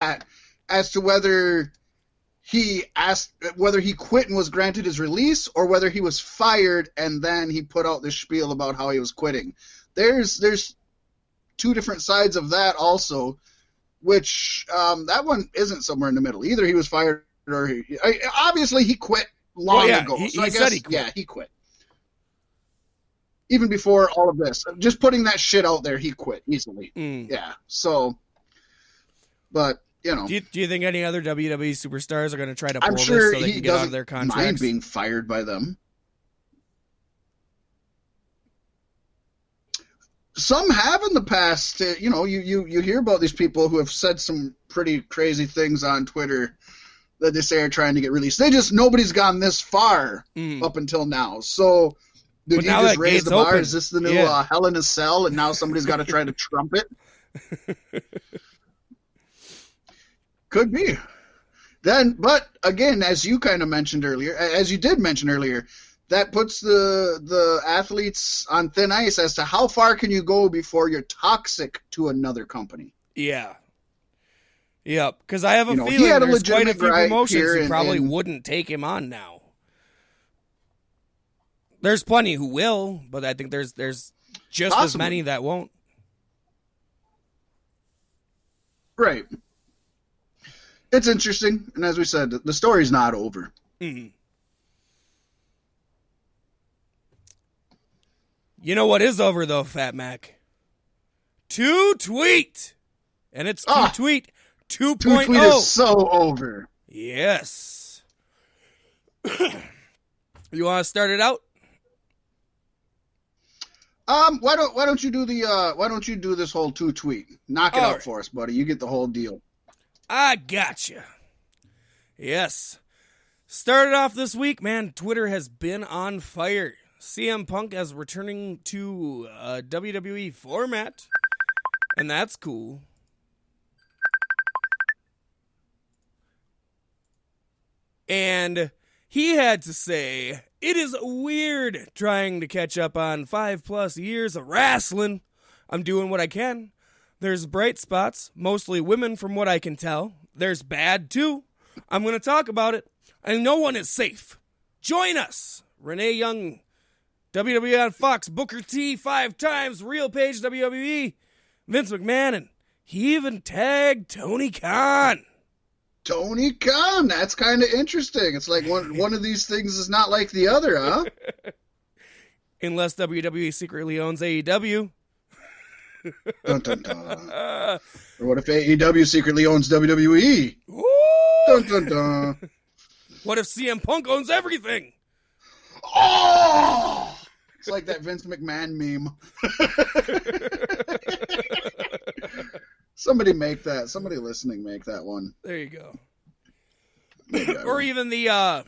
as to whether he quit and was granted his release, or whether he was fired and then he put out this spiel about how he was quitting. There's two different sides of that also, which that one isn't somewhere in the middle. Either he was fired or obviously he quit long ago. So I guess he quit. Yeah, he quit. Even before all of this. Just putting that shit out there, he quit easily. Yeah. So, but, you know. Do you think any other WWE superstars are going to try to pull this so they can get out of their contracts? I'm sure he doesn't mind being fired by them. Some have in the past. You know, you hear about these people who have said some pretty crazy things on Twitter that they say are trying to get released. Nobody's gone this far up until now. So, did you just raise the bar? Open. Is this the new Hell in a Cell, and now somebody's got to try to trump it? Could be. Then, but again, as you kind of mentioned earlier, that puts the athletes on thin ice as to how far can you go before you're toxic to another company. Yeah. Yeah, because I have a feeling there's quite a few promotions who probably wouldn't take him on now. There's plenty who will, but I think there's just as many that won't. Right. It's interesting, and as we said, the story's not over. Mm-hmm. You know what is over, though, Fat Mack? 2-Tweet! And it's 2-Tweet 2.0. 2-Tweet is so over. Yes. You want to start it out? Why don't you do this whole 2-Tweet? Knock it out for us, buddy. You get the whole deal. I gotcha. Yes. Started off this week, man. Twitter has been on fire. CM Punk is returning to a WWE format, and that's cool. And he had to say, "It is weird trying to catch up on 5+ years of wrestling. I'm doing what I can. There's bright spots, mostly women from what I can tell. There's bad too. I'm going to talk about it. And no one is safe. Join us. Renee Young, WWE on Fox, Booker T 5 times, Real Page WWE, Vince McMahon, and he even tagged Tony Khan." Tony Khan, that's kind of interesting. It's like one of these things is not like the other, huh? Unless WWE secretly owns AEW. Dun, dun, dun. Or what if AEW secretly owns WWE? Ooh. Dun, dun, dun. What if CM Punk owns everything? Oh! It's like that Vince McMahon meme. Somebody make that. Somebody listening make that one. There you go. Or even the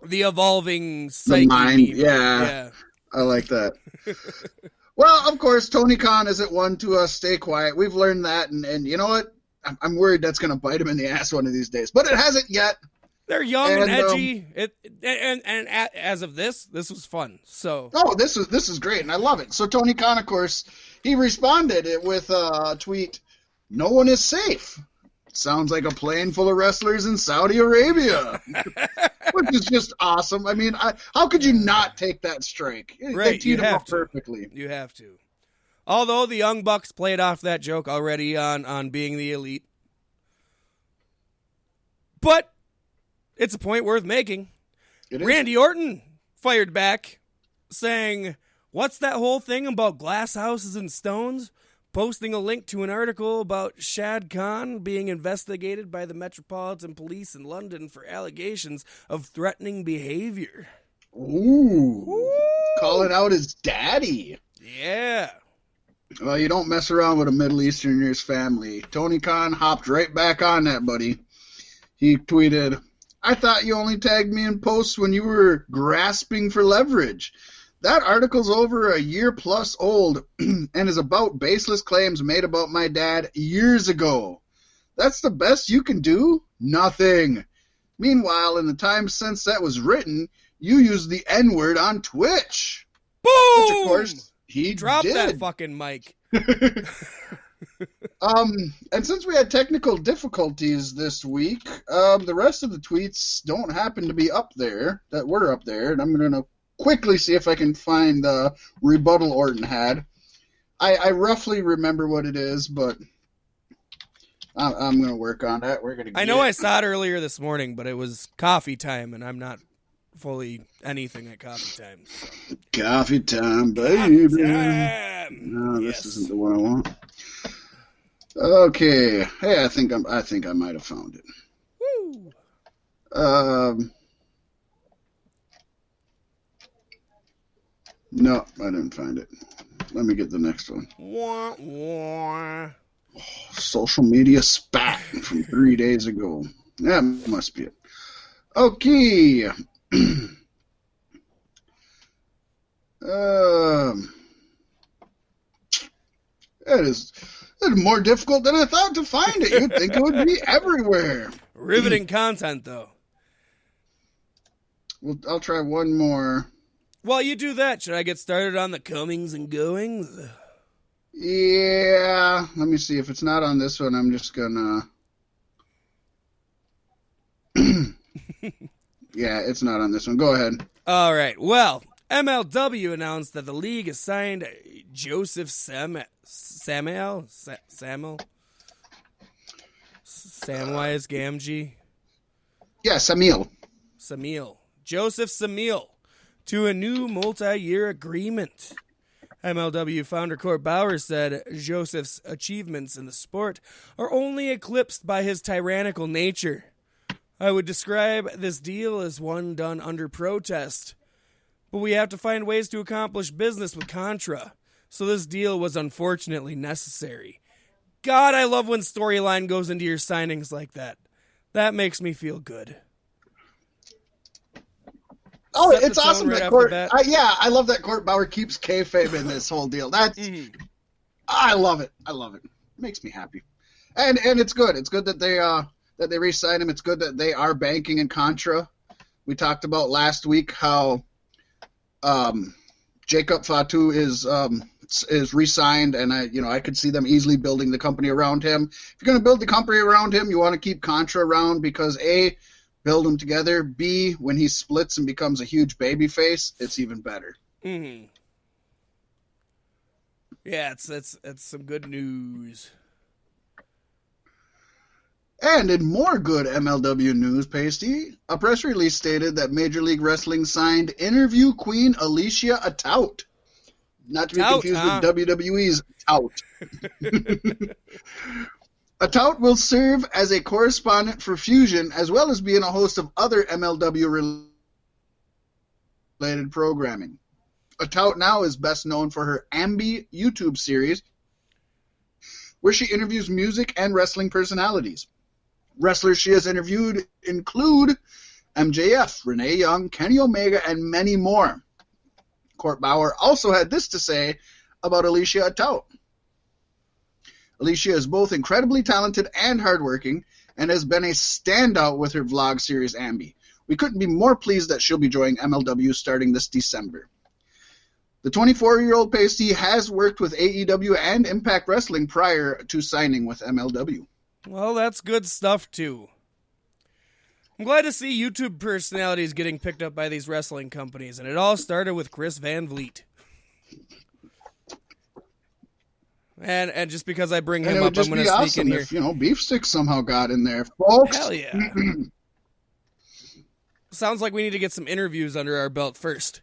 evolving psyche. The mind, meme. yeah. I like that. Well, of course, Tony Khan isn't one to stay quiet. We've learned that, and you know what? I'm worried that's going to bite him in the ass one of these days. But it hasn't yet. They're young and edgy. And as of this was fun. So. Oh, this is great, and I love it. So Tony Khan, of course, he responded with a tweet, "No one is safe. Sounds like a plane full of wrestlers in Saudi Arabia." Which is just awesome. I mean, how could you not take that strike? Right, they teed him up perfectly. You have to. Although the Young Bucks played off that joke already on being the elite. But it's a point worth making. Randy Orton fired back saying, "What's that whole thing about glass houses and stones?" Posting a link to an article about Shad Khan being investigated by the Metropolitan Police in London for allegations of threatening behavior. Ooh. Calling out his daddy. Yeah. Well, you don't mess around with a Middle Easterner's family. Tony Khan hopped right back on that, buddy. He tweeted, "I thought you only tagged me in posts when you were grasping for leverage. That article's over a year plus old and is about baseless claims made about my dad years ago. That's the best you can do? Nothing. Meanwhile, in the time since that was written, you used the N-word on Twitch." Boom! Which, of course, he dropped did. That fucking mic. And since we had technical difficulties this week, the rest of the tweets don't happen to be up there, that were up there, and I'm going to quickly see if I can find the rebuttal Orton had. I roughly remember what it is, but I'm going to work on that. I know I saw it earlier this morning, but it was coffee time, and I'm not fully anything at coffee time. So. Coffee time, baby. Coffee time. No, this isn't the one I want. Okay. Hey, I think I might have found it. Woo. No, I didn't find it. Let me get the next one. Wah, wah. Social media spat from 3 days ago. That must be it. Okay. That is more difficult than I thought to find it. You'd think it would be everywhere. Riveting content, though. Well, I'll try one more. While you do that, should I get started on the comings and goings? Yeah. Let me see. If it's not on this one, I'm just gonna... Yeah, it's not on this one. Go ahead. All right. Well, MLW announced that the league has signed Joseph Samwise Gamgee? Yeah, Samil. Joseph Samil to a new multi-year agreement. MLW founder Court Bauer said Joseph's achievements in the sport are only eclipsed by his tyrannical nature. I would describe this deal as one done under protest, but we have to find ways to accomplish business with Contra, so this deal was unfortunately necessary. God, I love when storyline goes into your signings like that. That makes me feel good. Oh, it's awesome that Court. I love that Court Bauer keeps kayfabe in this whole deal. That's, I love it. It makes me happy, and it's good. It's good that they re-signed him. It's good that they are banking in Contra. We talked about last week how Jacob Fatu is re-signed, and I could see them easily building the company around him. If you're going to build the company around him, you want to keep Contra around because A, build them together. B, when he splits and becomes a huge babyface, it's even better. Mm-hmm. Yeah, it's some good news. And in more good MLW news, Paystee, a press release stated that Major League Wrestling signed interview queen Alicia Atout. Not to be confused with WWE's Tout. Atout will serve as a correspondent for Fusion, as well as being a host of other MLW-related programming. Atout now is best known for her Ambi YouTube series, where she interviews music and wrestling personalities. Wrestlers she has interviewed include MJF, Renee Young, Kenny Omega, and many more. Court Bauer also had this to say about Alicia Atout. Alicia is both incredibly talented and hardworking, and has been a standout with her vlog series Ambi. We couldn't be more pleased that she'll be joining MLW starting this December. The 24-year-old Paystee has worked with AEW and Impact Wrestling prior to signing with MLW. Well, that's good stuff, too. I'm glad to see YouTube personalities getting picked up by these wrestling companies, and it all started with Chris Van Vliet. And just because I bring him up, I'm going to sneak in here. If, Beef Stick somehow got in there, folks. Hell yeah. Sounds like we need to get some interviews under our belt first.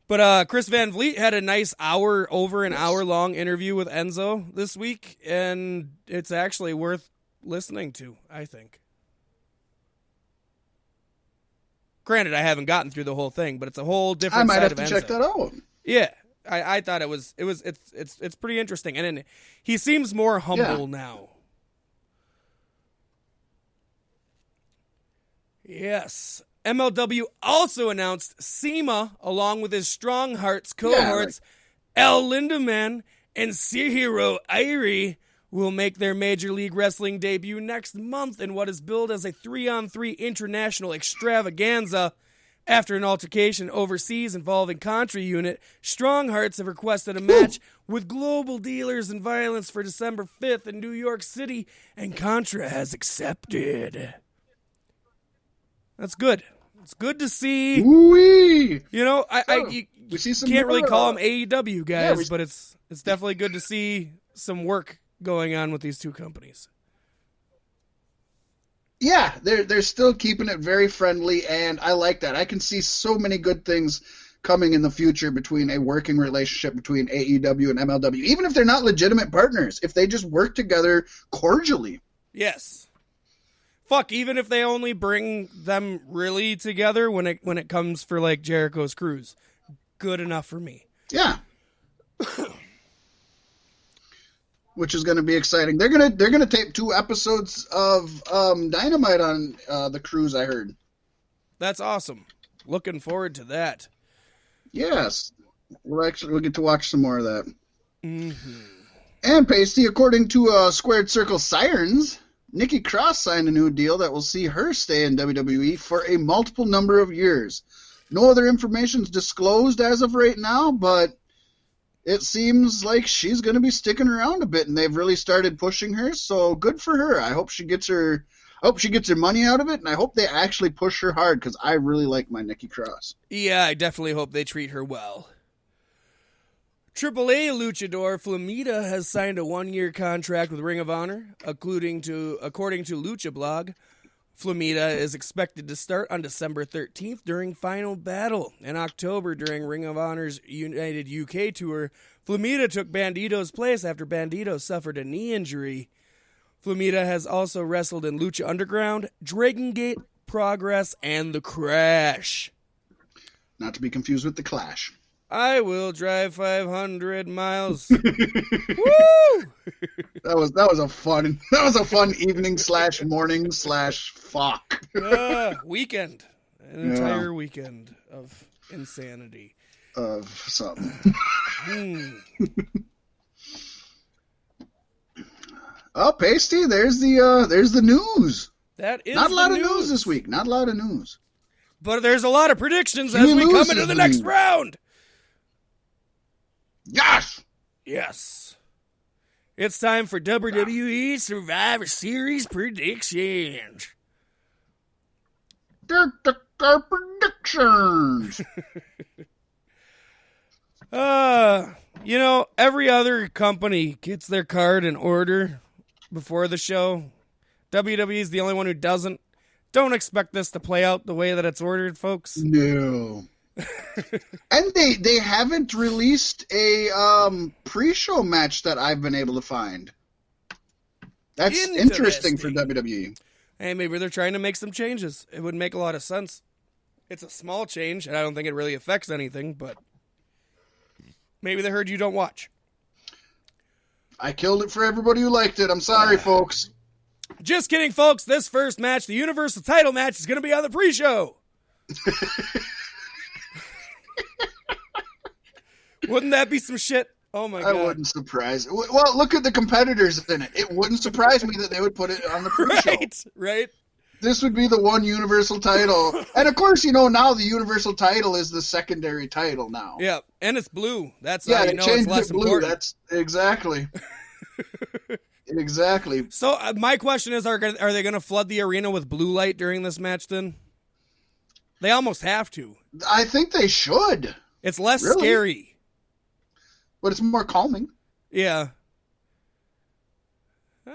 But Chris Van Vliet had a nice over an hour long interview with Enzo this week, and it's actually worth listening to, I think. Granted, I haven't gotten through the whole thing, but it's a whole different side of Enzo. I might have to check that out. Yeah. I thought it's pretty interesting, and then he seems more humble now. Yes, MLW also announced SEMA, along with his Strong Hearts cohorts, El Lindemann and Chihiro Airi, will make their Major League Wrestling debut next month in what is billed as a 3-on-3 international extravaganza. After an altercation overseas involving Contra Unit, Strong Hearts have requested a match with Global Dealers in Violence for December 5th in New York City, and Contra has accepted. That's good. It's good to see. Woo-wee! You know, We see some can't really more, call them AEW guys, yeah, but it's definitely good to see some work going on with these two companies. Yeah, they're still keeping it very friendly, and I like that. I can see so many good things coming in the future between a working relationship between AEW and MLW, even if they're not legitimate partners, if they just work together cordially. Yes. Fuck, even if they only bring them really together when it comes for like Jericho's cruise. Good enough for me. Yeah. Which is going to be exciting. They're gonna tape 2 episodes of Dynamite on the cruise, I heard. That's awesome. Looking forward to that. Yes. We'll get to watch some more of that. Mm-hmm. And Paystee, according to Squared Circle Sirens, Nikki Cross signed a new deal that will see her stay in WWE for a multiple number of years. No other information is disclosed as of right now, but it seems like she's going to be sticking around a bit, and they've really started pushing her, so good for her. I hope she gets her money out of it, and I hope they actually push her hard, because I really like my Nikki Cross. Yeah, I definitely hope they treat her well. AAA luchador Flamita has signed a 1-year contract with Ring of Honor, according to Lucha Blog. Flamita is expected to start on December 13th during Final Battle. In October, during Ring of Honor's United UK tour, Flamita took Bandito's place after Bandito suffered a knee injury. Flamita has also wrestled in Lucha Underground, Dragon Gate, Progress, and The Crash. Not to be confused with The Clash. I will drive 500 miles. Woo! That was a fun evening / morning / fuck. Weekend. An entire weekend of insanity. Of something. Oh, Paystee, there's the news. That is not a lot news. of news this week. Not a lot of news. But there's a lot of predictions as we come into the next round. Yes! Yes. It's time for WWE Survivor Series predictions. Predictions. You know, every other company gets their card in order before the show. WWE is the only one who doesn't. Don't expect this to play out the way that it's ordered, folks. No. And they haven't released a pre-show match that I've been able to find. That's interesting for WWE. Hey, maybe they're trying to make some changes. It would make a lot of sense. It's a small change, and I don't think it really affects anything, but maybe they heard you don't watch. I killed it for everybody who liked it. I'm sorry, folks. Just kidding, folks. This first match, the Universal title match, is going to be on the pre-show. Wouldn't that be some shit? Oh, my God. I wouldn't surprise. Well, look at the competitors in it. It wouldn't surprise me that they would put it on the pre-show. Right. This would be the one Universal title. And, of course, now the Universal title is the secondary title now. Yeah, and it's blue. That's how you know it's less important. That's exactly. Exactly. So my question is, are they going to flood the arena with blue light during this match then? They almost have to. I think they should. It's less scary. But it's more calming. Yeah.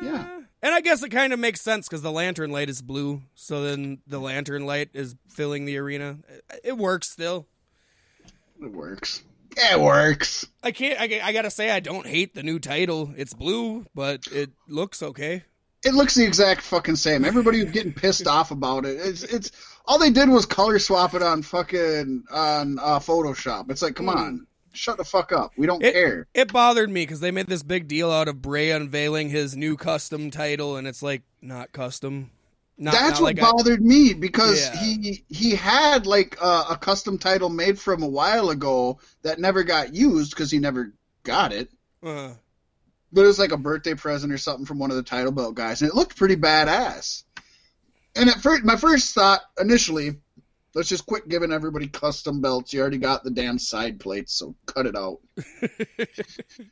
Yeah. And I guess it kind of makes sense because the lantern light is blue, so then the lantern light is filling the arena. It works still. It works. It works. I gotta say, I don't hate the new title. It's blue, but it looks okay. It looks the exact fucking same. Everybody was getting pissed off about it. It's all they did was color swap it on Photoshop. It's like, come on. Shut the fuck up. We don't care. It bothered me because they made this big deal out of Bray unveiling his new custom title, and it's like, not custom. That's what bothered me, because he had like a custom title made from a while ago that never got used because he never got it. But it was like a birthday present or something from one of the title belt guys, and it looked pretty badass. And at first, my first thought initially Let's just quit giving everybody custom belts. You already got the damn side plates, so cut it out.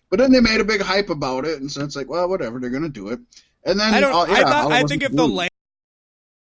But then they made a big hype about it, and so it's like, well, whatever, they're going to do it. And then I think if the